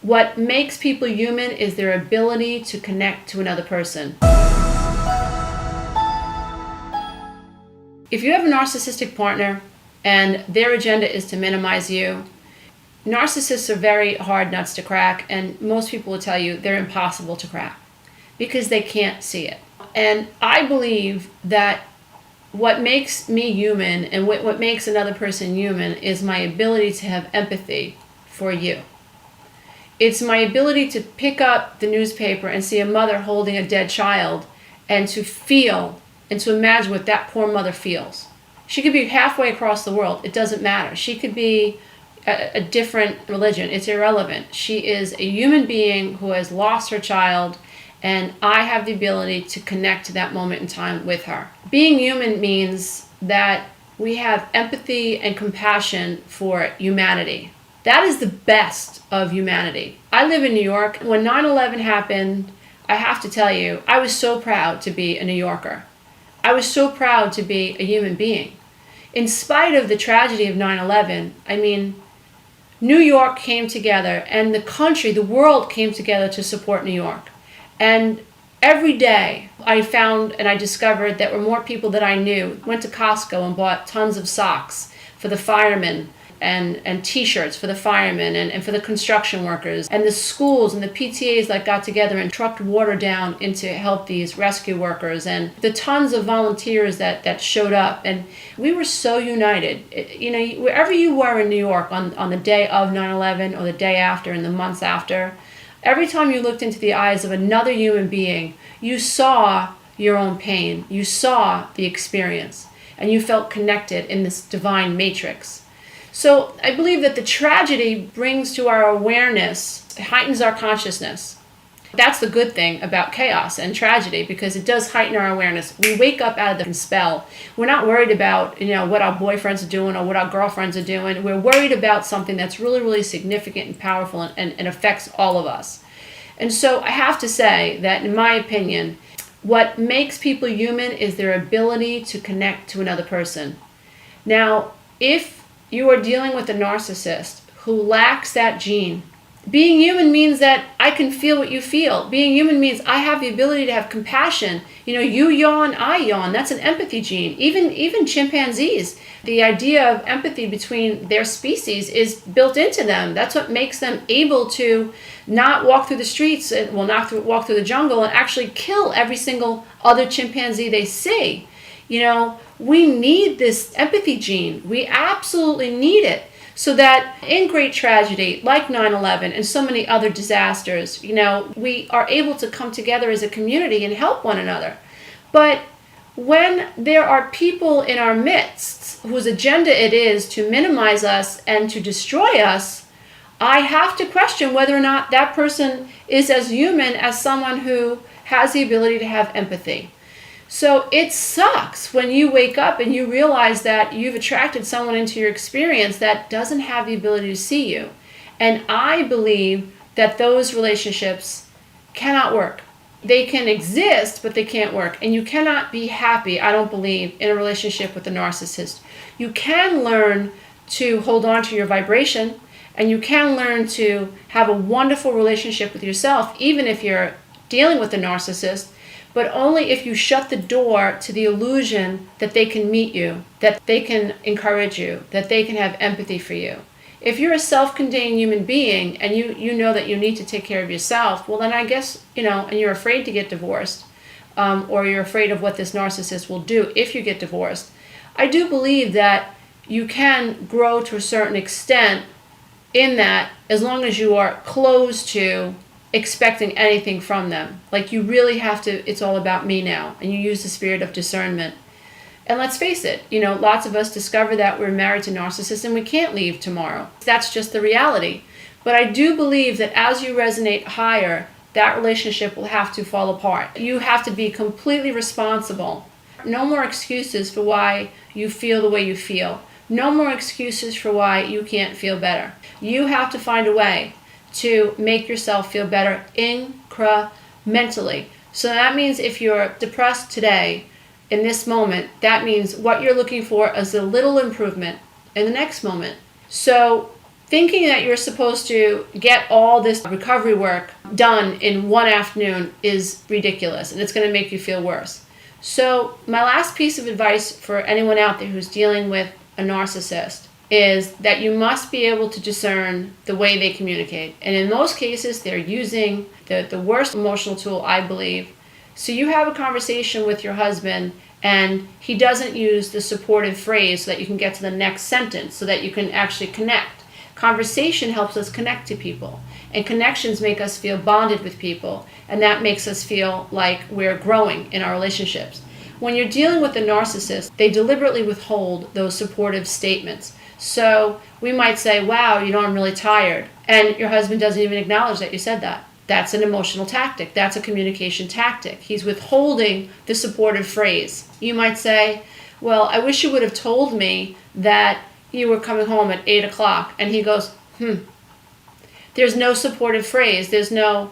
What makes people human is their ability to connect to another person. If you have a narcissistic partner and their agenda is to minimize you, narcissists are very hard nuts to crack, and most people will tell you they're impossible to crack because they can't see it. And I believe that what makes me human and what makes another person human is my ability to have empathy for you. It's my ability to pick up the newspaper and see a mother holding a dead child and to feel and to imagine what that poor mother feels. She could be halfway across the world. It doesn't matter. She could be a different religion. It's irrelevant. She is a human being who has lost her child, and I have the ability to connect to that moment in time with her. Being human means that we have empathy and compassion for humanity. That is the best of humanity. I live in New York. When 9/11 happened, I have to tell you, I was so proud to be a New Yorker. I was so proud to be a human being. In spite of the tragedy of 9/11, New York came together, and the country, the world came together to support New York. And every day I found and I discovered that were more people that I knew went to Costco and bought tons of socks for the firemen and t-shirts for the firemen and for the construction workers, and the schools and the PTAs that got together and trucked water down in to help these rescue workers, and the tons of volunteers that showed up. And we were so united. Wherever you were in New York on the day of 9/11 or the day after and the months after, every time you looked into the eyes of another human being, you saw your own pain, you saw the experience, and you felt connected in this divine matrix. So I believe that the tragedy brings to our awareness, heightens our consciousness. That's the good thing about chaos and tragedy, because it does heighten our awareness. We wake up out of the spell. We're not worried about what our boyfriends are doing or what our girlfriends are doing. We're worried about something that's really, really significant and powerful and affects all of us. And so I have to say that, in my opinion, what makes people human is their ability to connect to another person. Now, if you are dealing with a narcissist who lacks that gene, being human means that I can feel what you feel. Being human means I have the ability to have compassion. You yawn, I yawn. That's an empathy gene. Even chimpanzees, the idea of empathy between their species is built into them. That's what makes them able to not walk through the streets, walk through the jungle and actually kill every single other chimpanzee they see. We need this empathy gene. We absolutely need it, so that in great tragedy like 9/11 and so many other disasters, we are able to come together as a community and help one another. But when there are people in our midst whose agenda it is to minimize us and to destroy us, I have to question whether or not that person is as human as someone who has the ability to have empathy. So it sucks when you wake up and you realize that you've attracted someone into your experience that doesn't have the ability to see you. And I believe that those relationships cannot work. They can exist, but they can't work. And you cannot be happy, I don't believe, in a relationship with a narcissist. You can learn to hold on to your vibration, and you can learn to have a wonderful relationship with yourself, even if you're dealing with a narcissist, but only if you shut the door to the illusion that they can meet you, that they can encourage you, that they can have empathy for you. If you're a self-contained human being and you know that you need to take care of yourself, well then I guess, and you're afraid to get divorced, or you're afraid of what this narcissist will do if you get divorced, I do believe that you can grow to a certain extent in that, as long as you are closed to expecting anything from them. Like, you really have to, it's all about me now, and you use the spirit of discernment. And let's face it, lots of us discover that we're married to narcissists and we can't leave tomorrow. That's just the reality. But I do believe that as you resonate higher, that relationship will have to fall apart. You have to be completely responsible. No more excuses for why you feel the way you feel. No more excuses for why you can't feel better. You have to find a way to make yourself feel better incrementally. So that means if you're depressed today, in this moment, that means what you're looking for is a little improvement in the next moment. So Thinking that you're supposed to get all this recovery work done in one afternoon is ridiculous, and it's going to make you feel worse. So my last piece of advice for anyone out there who's dealing with a narcissist is that you must be able to discern the way they communicate. And in most cases, they're using the worst emotional tool, I believe. So you have a conversation with your husband, and he doesn't use the supportive phrase so that you can get to the next sentence, so that you can actually connect. Conversation helps us connect to people, and connections make us feel bonded with people, and that makes us feel like we're growing in our relationships. When you're dealing with a narcissist, they deliberately withhold those supportive statements. So we might say, wow, I'm really tired, and your husband doesn't even acknowledge that you said that. That's an emotional tactic. That's a communication tactic. He's withholding the supportive phrase. You might say, well, I wish you would have told me that you were coming home at 8 o'clock. And he goes, There's no supportive phrase. There's no,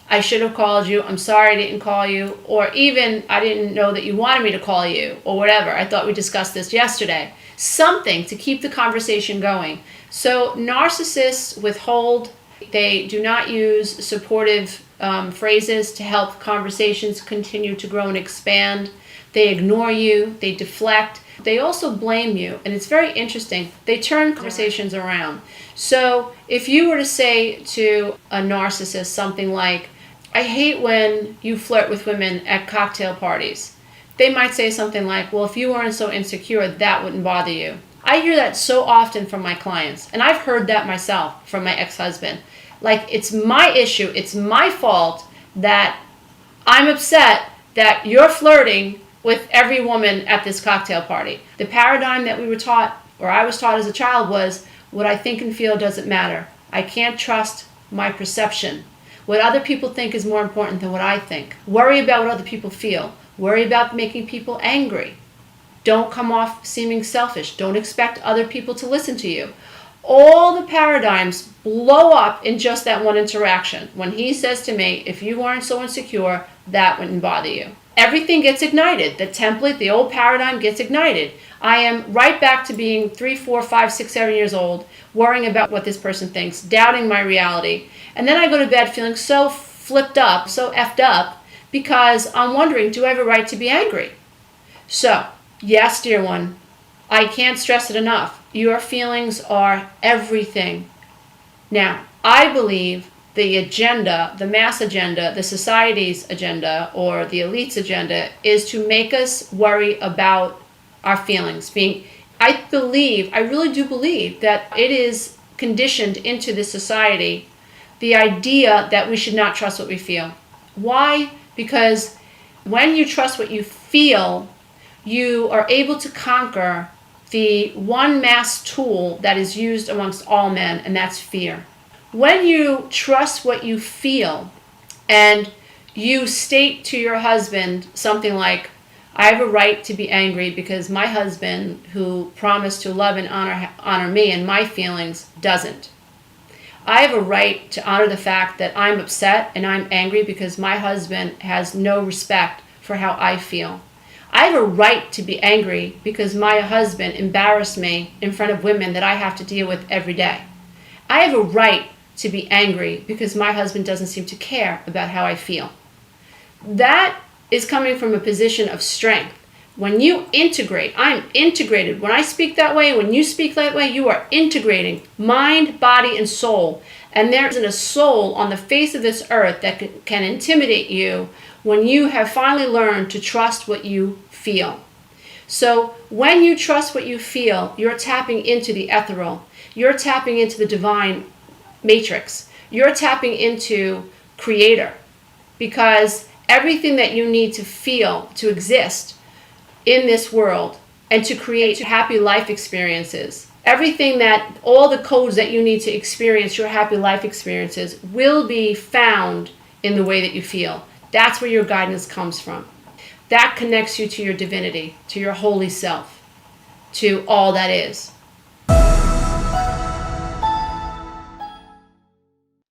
I should have called you. I'm sorry I didn't call you. Or even, I didn't know that you wanted me to call you. Or whatever. I thought we discussed this yesterday. Something to keep the conversation going. So narcissists withhold. They do not use supportive phrases to help conversations continue to grow and expand. They ignore you. They deflect. They also blame you, and it's very interesting. They turn conversations around. So if you were to say to a narcissist something like, I hate when you flirt with women at cocktail parties, they might say something like, well, if you weren't so insecure, that wouldn't bother you. I hear that so often from my clients, and I've heard that myself from my ex-husband. Like, it's my issue, it's my fault that I'm upset that you're flirting with every woman at this cocktail party. The paradigm that we were taught, or I was taught as a child, was what I think and feel doesn't matter. I can't trust my perception. What other people think is more important than what I think. Worry about what other people feel. Worry about making people angry. Don't come off seeming selfish. Don't expect other people to listen to you. All the paradigms blow up in just that one interaction. When he says to me, if you weren't so insecure, that wouldn't bother you. Everything gets ignited. The template, the old paradigm gets ignited. I am right back to being 3, 4, 5, 6, 7 years old, worrying about what this person thinks, doubting my reality. And then I go to bed feeling so flipped up, so effed up, because I'm wondering, do I have a right to be angry? So, yes, dear one, I can't stress it enough. Your feelings are everything. Now, I believe the agenda, the mass agenda, the society's agenda, or the elite's agenda is to make us worry about our feelings. I really do believe that it is conditioned into this society, the idea that we should not trust what we feel. Why? Because when you trust what you feel, you are able to conquer the one mass tool that is used amongst all men, and that's fear. When you trust what you feel and you state to your husband something like, I have a right to be angry because my husband, who promised to love and honor me and my feelings, doesn't. I have a right to honor the fact that I'm upset and I'm angry because my husband has no respect for how I feel. I have a right to be angry because my husband embarrassed me in front of women that I have to deal with every day. I have a right to be angry because my husband doesn't seem to care about how I feel. That is coming from a position of strength. When you integrate, I'm integrated. When I speak that way, when you speak that way, you are integrating mind, body, and soul. And there isn't a soul on the face of this earth that can intimidate you when you have finally learned to trust what you feel. So when you trust what you feel, you're tapping into the ethereal. You're tapping into the divine matrix. You're tapping into Creator, because everything that you need to feel to exist in this world and to create happy life experiences, everything that, all the codes that you need to experience your happy life experiences will be found in the way that you feel. That's where your guidance comes from. That connects you to your divinity, to your holy self, to all that is.